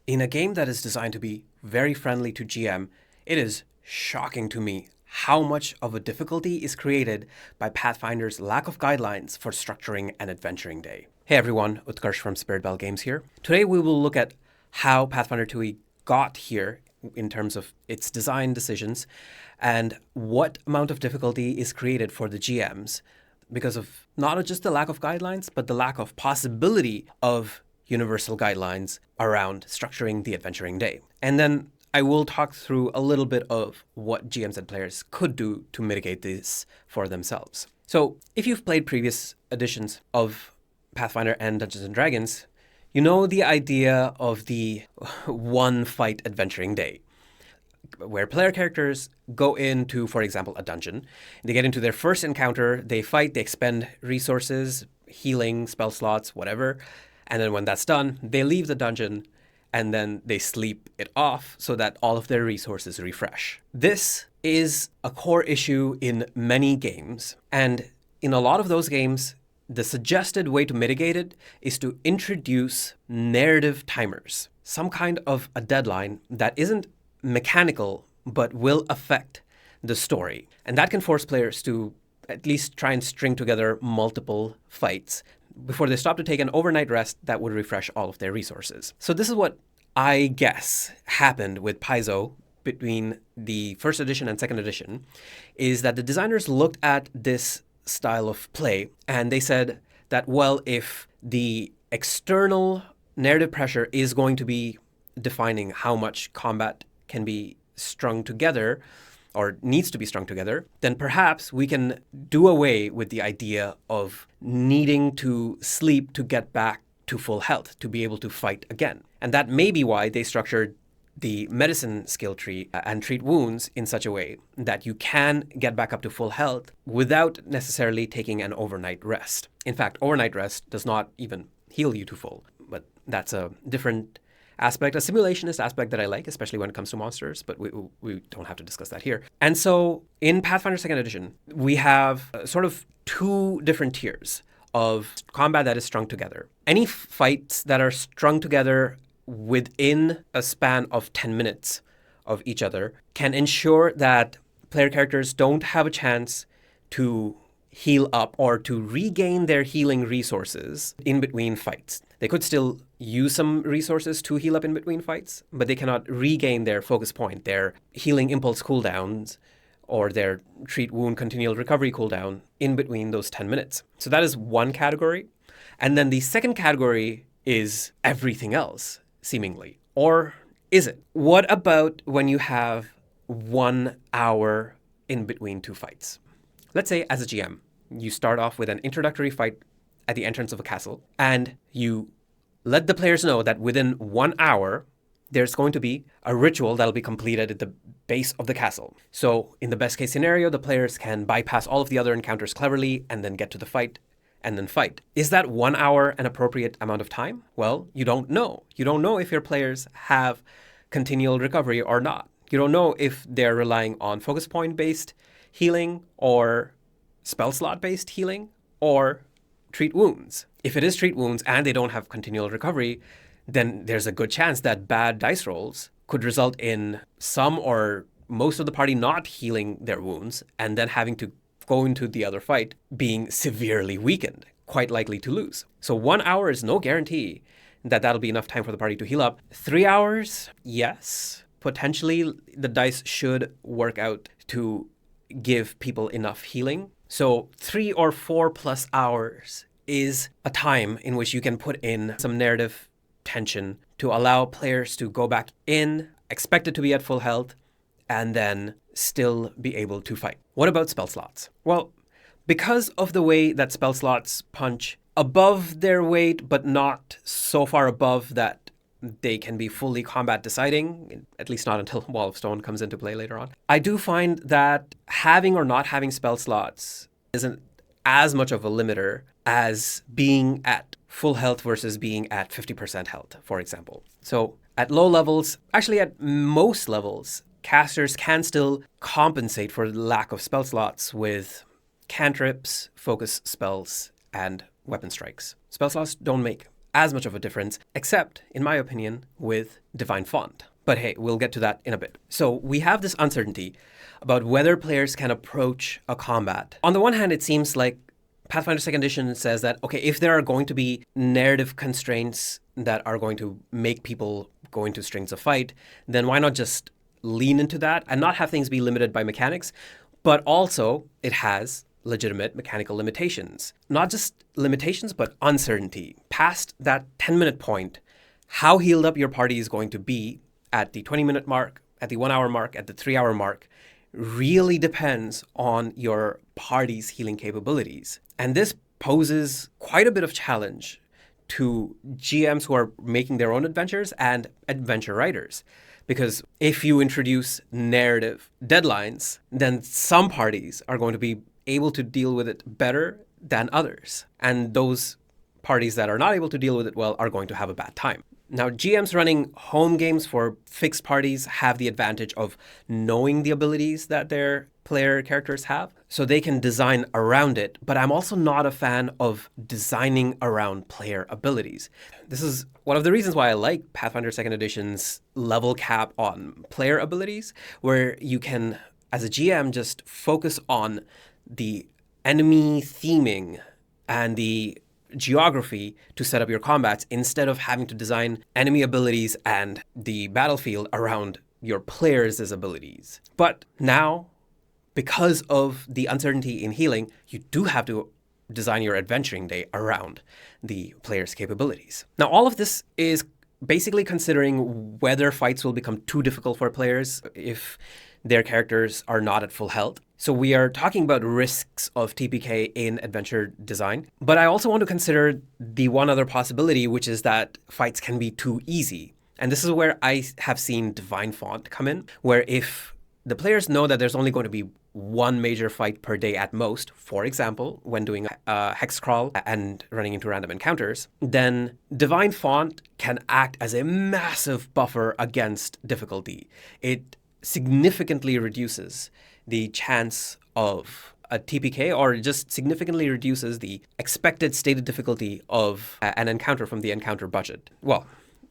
In a game that is designed to be very friendly to GM, it is shocking to me how much of a difficulty is created by Pathfinder's lack of guidelines for structuring an adventuring day. Hey everyone, Utkarsh from Spirit Bell Games here. Today we will look at how Pathfinder 2e got here in terms of its design decisions and what amount of difficulty is created for the GMs because of not just the lack of guidelines, but the lack of possibility of universal guidelines around structuring the adventuring day. And then I will talk through a little bit of what GMs and players could do to mitigate this for themselves. So if you've played previous editions of Pathfinder and Dungeons & Dragons, you know the idea of the one fight adventuring day, where player characters go into, for example, a dungeon. They get into their first encounter, they fight, they expend resources, healing, spell slots, whatever. And then when that's done, they leave the dungeon and then they sleep it off so that all of their resources refresh. This is a core issue in many games. And in a lot of those games, the suggested way to mitigate it is to introduce narrative timers, some kind of a deadline that isn't mechanical, but will affect the story. And that can force players to at least try and string together multiple fights before they stop to take an overnight rest that would refresh all of their resources. So this is what I guess happened with Paizo between the first edition and second edition, is that the designers looked at this style of play and they said that, well, if the external narrative pressure is going to be defining how much combat can be strung together or needs to be strung together, then perhaps we can do away with the idea of needing to sleep to get back to full health, to be able to fight again. And that may be why they structured the medicine skill tree and treat wounds in such a way that you can get back up to full health without necessarily taking an overnight rest. In fact, overnight rest does not even heal you to full, but that's a different aspect, a simulationist aspect that I like, especially when it comes to monsters, but we don't have to discuss that here. And so in Pathfinder 2nd Edition, we have sort of two different tiers of combat that is strung together. Any fights that are strung together within a span of 10 minutes of each other can ensure that player characters don't have a chance to heal up or to regain their healing resources in between fights. They could still use some resources to heal up in between fights, but they cannot regain their focus point, their healing impulse cooldowns, or their treat wound continual recovery cooldown in between those 10 minutes. So that is one category. And then the second category is everything else, seemingly. Or is it? What about when you have 1 hour in between two fights? Let's say as a GM, you start off with an introductory fight at the entrance of a castle, and you let the players know that within 1 hour, there's going to be a ritual that'll be completed at the base of the castle. So in the best case scenario, the players can bypass all of the other encounters cleverly and then get to the fight and then fight. Is that 1 hour an appropriate amount of time? Well, you don't know. You don't know if your players have continual recovery or not. You don't know if they're relying on focus point based healing or spell slot based healing or treat wounds. If it is treat wounds and they don't have continual recovery, then there's a good chance that bad dice rolls could result in some or most of the party not healing their wounds and then having to go into the other fight being severely weakened, quite likely to lose. So 1 hour is no guarantee that that'll be enough time for the party to heal up. 3 hours, yes. Potentially the dice should work out to give people enough healing. So 3 or 4 plus hours is a time in which you can put in some narrative tension to allow players to go back in, expected to be at full health, and then still be able to fight. What about spell slots? Well, because of the way that spell slots punch above their weight, but not so far above that they can be fully combat deciding, at least not until Wall of Stone comes into play later on. I do find that having or not having spell slots isn't as much of a limiter as being at full health versus being at 50% health, for example. So at low levels, actually at most levels, casters can still compensate for the lack of spell slots with cantrips, focus spells, and weapon strikes. Spell slots don't make as much of a difference, except, in my opinion, with Divine Font. But hey, we'll get to that in a bit. So we have this uncertainty about whether players can approach a combat. On the one hand, it seems like Pathfinder 2nd Edition says that, okay, if there are going to be narrative constraints that are going to make people go into strings of fight, then why not just lean into that and not have things be limited by mechanics? But also, it has legitimate mechanical limitations. Not just limitations, but uncertainty. Past that 10-minute point, how healed up your party is going to be at the 20-minute mark, at the 1-hour mark, at the 3-hour mark, really depends on your party's healing capabilities. And this poses quite a bit of challenge to GMs who are making their own adventures and adventure writers. Because if you introduce narrative deadlines, then some parties are going to be able to deal with it better than others. And those parties that are not able to deal with it well are going to have a bad time. Now, GMs running home games for fixed parties have the advantage of knowing the abilities that their player characters have, so they can design around it. But I'm also not a fan of designing around player abilities. This is one of the reasons why I like Pathfinder 2nd Edition's level cap on player abilities, where you can, as a GM, just focus on the enemy theming and the geography to set up your combats instead of having to design enemy abilities and the battlefield around your players' abilities. But now, because of the uncertainty in healing, you do have to design your adventuring day around the player's capabilities. Now, all of this is basically considering whether fights will become too difficult for players if their characters are not at full health. So we are talking about risks of TPK in adventure design. But I also want to consider the one other possibility, which is that fights can be too easy. And this is where I have seen Divine Font come in, where if the players know that there's only going to be one major fight per day at most, for example, when doing a hex crawl and running into random encounters, then Divine Font can act as a massive buffer against difficulty. It significantly reduces the chance of a TPK, or just significantly reduces the expected stated difficulty of an encounter from the encounter budget. Well,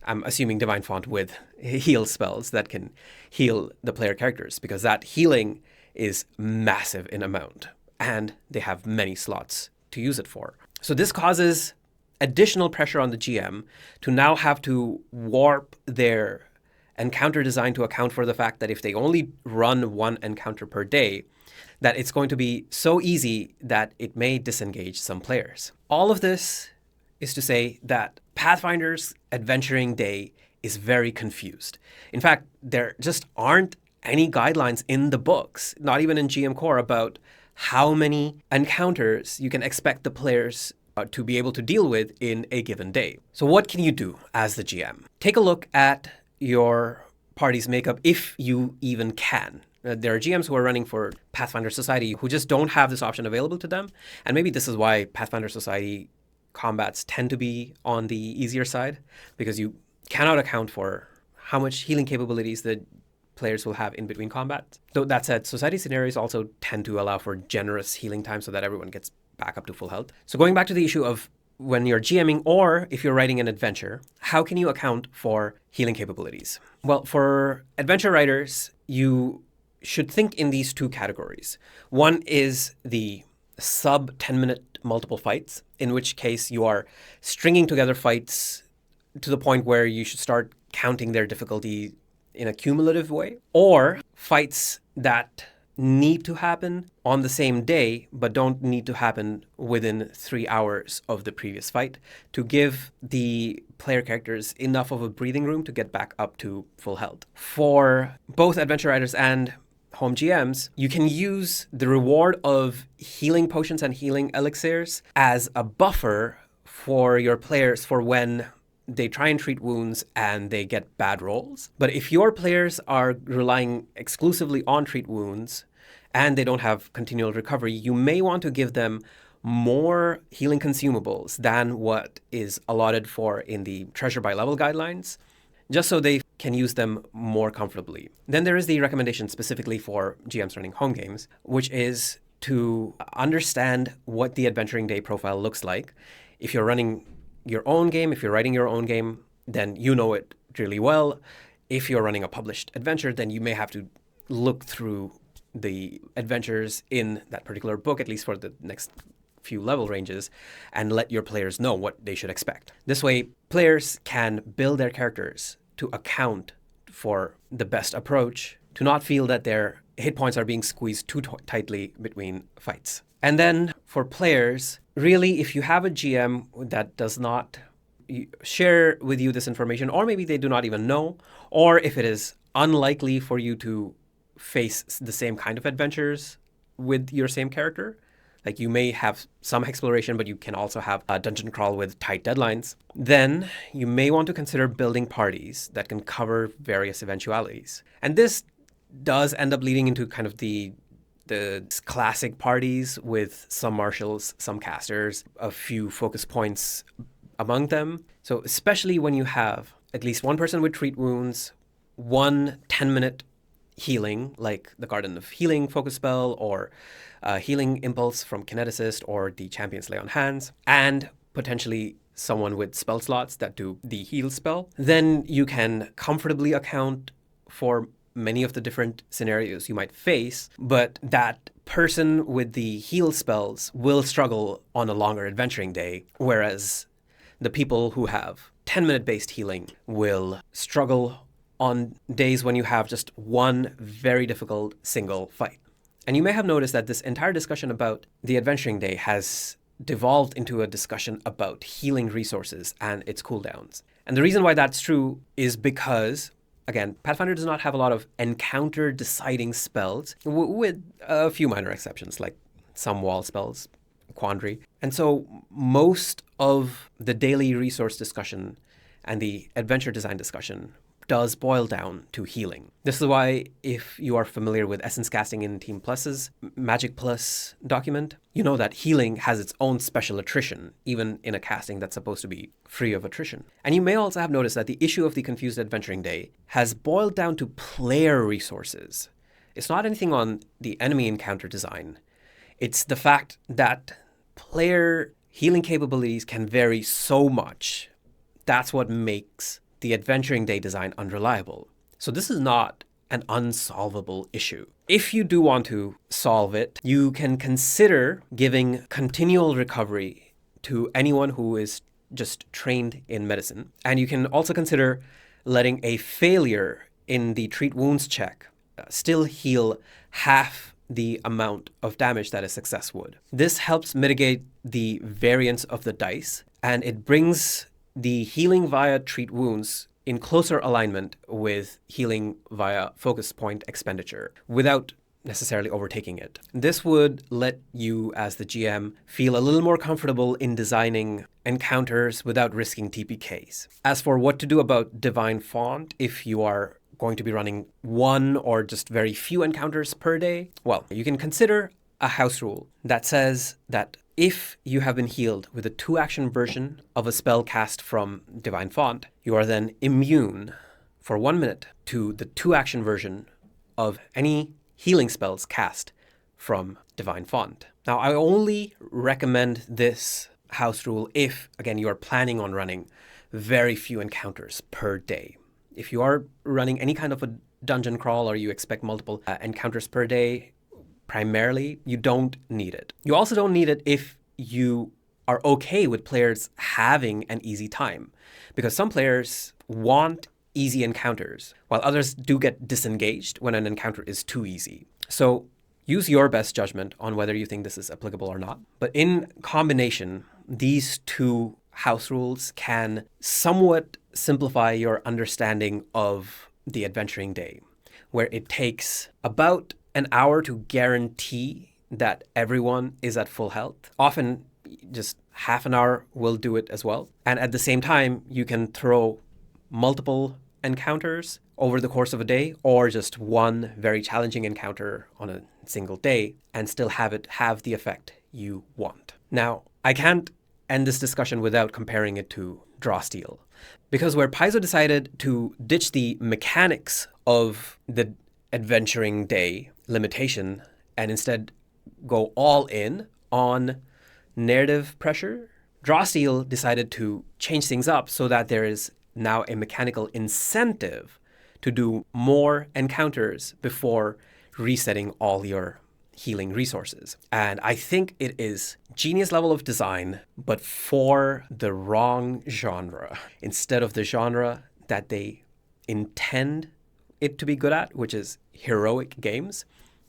I'm assuming Divine Font with heal spells that can heal the player characters, because that healing is massive in amount, and they have many slots to use it for. So this causes additional pressure on the GM to now have to warp their encounter design to account for the fact that if they only run one encounter per day, that it's going to be so easy that it may disengage some players. All of this is to say that Pathfinder's adventuring day is very confused. In fact, there just aren't any guidelines in the books, not even in GM Core, about how many encounters you can expect the players to be able to deal with in a given day. So what can you do as the GM? Take a look at your party's makeup if you even can. There are GMs who are running for Pathfinder Society who just don't have this option available to them. And maybe this is why Pathfinder Society combats tend to be on the easier side, because you cannot account for how much healing capabilities the players will have in between combat. Though that said, Society scenarios also tend to allow for generous healing time so that everyone gets back up to full health. So going back to the issue of when you're GMing or if you're writing an adventure, how can you account for healing capabilities? Well, for adventure writers, you should think in these two categories. One is the sub 10-minute multiple fights, in which case you are stringing together fights to the point where you should start counting their difficulty in a cumulative way, or fights that need to happen on the same day, but don't need to happen within 3 hours of the previous fight to give the player characters enough of a breathing room to get back up to full health. For both adventure writers and home GMs, you can use the reward of healing potions and healing elixirs as a buffer for your players for when they try and treat wounds and they get bad rolls. But if your players are relying exclusively on treat wounds and they don't have continual recovery, you may want to give them more healing consumables than what is allotted for in the treasure by level guidelines, just so they can use them more comfortably. Then there is the recommendation specifically for GMs running home games, which is to understand what the adventuring day profile looks like. If you're running your own game, if you're writing your own game, then you know it really well. If you're running a published adventure, then you may have to look through the adventures in that particular book, at least for the next few level ranges, and let your players know what they should expect. This way, players can build their characters to account for the best approach, to not feel that their hit points are being squeezed too tightly between fights. And then for players, really, if you have a GM that does not share with you this information, or maybe they do not even know, or if it is unlikely for you to face the same kind of adventures with your same character, like you may have some exploration, but you can also have a dungeon crawl with tight deadlines, then you may want to consider building parties that can cover various eventualities. And this does end up leading into kind of the classic parties with some marshals, some casters, a few focus points among them. So especially when you have at least one person with treat wounds, one 10-minute healing, like the Garden of Healing focus spell, or healing impulse from Kineticist, or the Champion's Lay on Hands, and potentially someone with spell slots that do the heal spell, then you can comfortably account for many of the different scenarios you might face, but that person with the heal spells will struggle on a longer adventuring day, whereas the people who have 10-minute based healing will struggle on days when you have just one very difficult single fight. And you may have noticed that this entire discussion about the adventuring day has devolved into a discussion about healing resources and its cooldowns. And the reason why that's true is because, again, Pathfinder does not have a lot of encounter deciding spells, with a few minor exceptions, like some wall spells, Quandary. And so most of the daily resource discussion and the adventure design discussion does boil down to healing. This is why, if you are familiar with Essence Casting in Team Plus's Magic Plus document, you know that healing has its own special attrition, even in a casting that's supposed to be free of attrition. And you may also have noticed that the issue of the Confused Adventuring Day has boiled down to player resources. It's not anything on the enemy encounter design. It's the fact that player healing capabilities can vary so much. That's what makes the Adventuring Day design unreliable. So this is not an unsolvable issue. If you do want to solve it, you can consider giving continual recovery to anyone who is just trained in medicine. And you can also consider letting a failure in the treat wounds check still heal half the amount of damage that a success would. This helps mitigate the variance of the dice, and it brings the healing via treat wounds in closer alignment with healing via focus point expenditure without necessarily overtaking it. This would let you, as the GM, feel a little more comfortable in designing encounters without risking TPKs. As for what to do about Divine Font, if you are going to be running one or just very few encounters per day, well, you can consider a house rule that says that if you have been healed with a 2-action version of a spell cast from Divine Font, you are then immune for 1 minute to the 2-action version of any healing spells cast from Divine Font. Now, I only recommend this house rule if, again, you are planning on running very few encounters per day. If you are running any kind of a dungeon crawl, or you expect multiple encounters per day, primarily, you don't need it. You also don't need it if you are okay with players having an easy time, because some players want easy encounters, while others do get disengaged when an encounter is too easy. So use your best judgment on whether you think this is applicable or not. But in combination, these two house rules can somewhat simplify your understanding of the adventuring day, where it takes about an hour to guarantee that everyone is at full health. Often just half an hour will do it as well. And at the same time, you can throw multiple encounters over the course of a day, or just one very challenging encounter on a single day, and still have it have the effect you want. Now, I can't end this discussion without comparing it to Draw Steel, because where Paizo decided to ditch the mechanics of the adventuring day limitation and instead go all in on narrative pressure, Drawsteel decided to change things up so that there is now a mechanical incentive to do more encounters before resetting all your healing resources. And I think it is genius level of design, but for the wrong genre. Instead of the genre that they intend it to be good at, which is heroic games,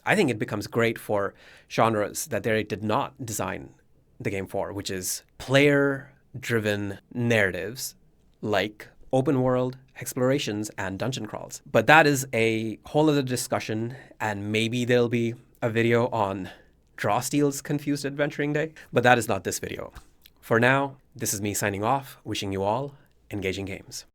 I think it becomes great for genres that they did not design the game for, which is player-driven narratives like open world explorations and dungeon crawls. But that is a whole other discussion, and maybe there'll be a video on Drawsteel's Confused Adventuring Day, but that is not this video. For now, this is me signing off, wishing you all engaging games.